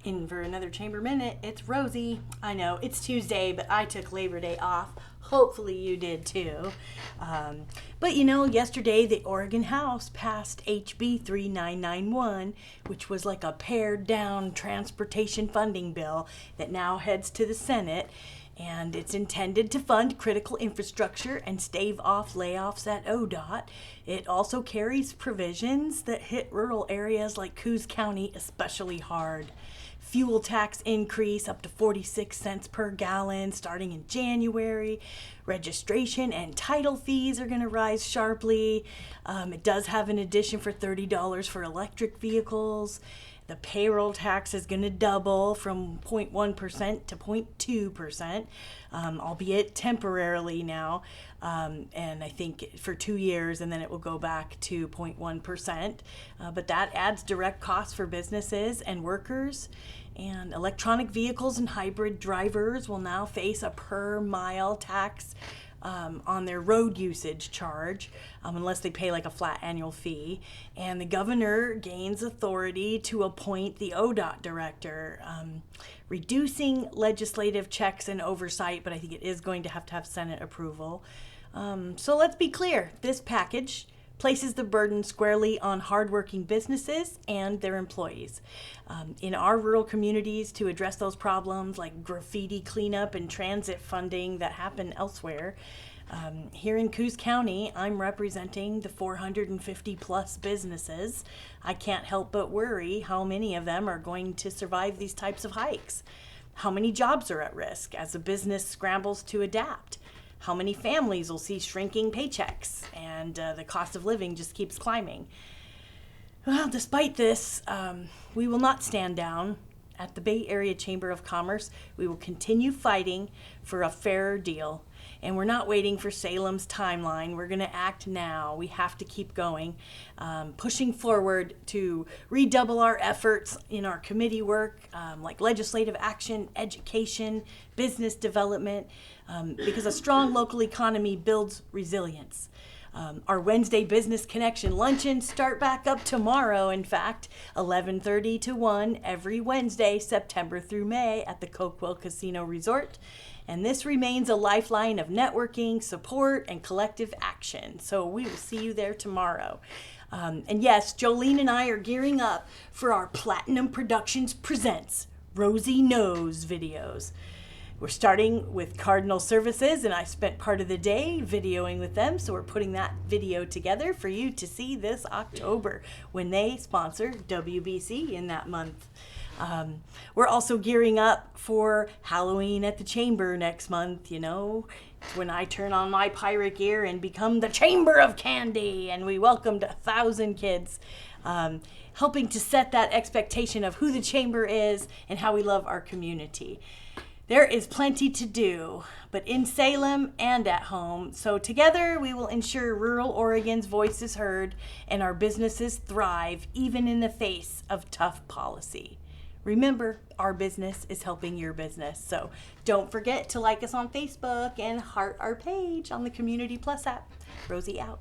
In for another Chamber Minute, it's Rosie. I know, it's Tuesday, but I took Labor Day off. Hopefully you did too. But yesterday the Oregon House passed HB 3991, which was like a pared down transportation funding bill that now heads to the Senate. And it's intended to fund critical infrastructure and stave off layoffs at ODOT. It also carries provisions that hit rural areas like Coos County especially hard. Fuel tax increase up to 46 cents per gallon starting in January. Registration and title fees are going to rise sharply. It does have an addition for $30 for electric vehicles. The payroll tax is going to double from 0.1% to 0.2%, albeit temporarily now, and I think for 2 years, and then it will go back to 0.1%. But that adds direct costs for businesses and workers. And electronic vehicles and hybrid drivers will now face a per mile tax on their road usage charge, unless they pay like a flat annual fee. And the governor gains authority to appoint the ODOT director, reducing legislative checks and oversight, but I think it is going to have Senate approval. So let's be clear, this package places the burden squarely on hardworking businesses and their employees. In our rural communities, to address those problems like graffiti cleanup and transit funding that happen elsewhere. Here in Coos County, I'm representing the 450 plus businesses. I can't help but worry how many of them are going to survive these types of hikes. How many jobs are at risk as a business scrambles to adapt? How many families will see shrinking paychecks and the cost of living just keeps climbing? Well, despite this, we will not stand down. At the Bay Area Chamber of Commerce, we will continue fighting for a fairer deal. And we're not waiting for Salem's timeline. We're going to act now. We have to keep going, pushing forward to redouble our efforts in our committee work, like legislative action, education, business development, because a strong local economy builds resilience. Our Wednesday Business Connection luncheons start back up tomorrow, in fact, 11:30 to 1 every Wednesday, September through May at the Coquille Casino Resort. And this remains a lifeline of networking, support, and collective action. So we will see you there tomorrow. And yes, Jolene and I are gearing up for our Platinum Productions Presents Rosie Knows videos. We're starting with Cardinal Services, and I spent part of the day videoing with them, so we're putting that video together for you to see this October when they sponsor WBC in that month. We're also gearing up for Halloween at the Chamber next month, when I turn on my pirate gear and become the Chamber of Candy, and we welcomed 1,000 kids, helping to set that expectation of who the Chamber is and how we love our community. There is plenty to do, but in Salem and at home. So together we will ensure rural Oregon's voice is heard and our businesses thrive even in the face of tough policy. Remember, our business is helping your business. So don't forget to like us on Facebook and heart our page on the Community Plus app. Rosie out.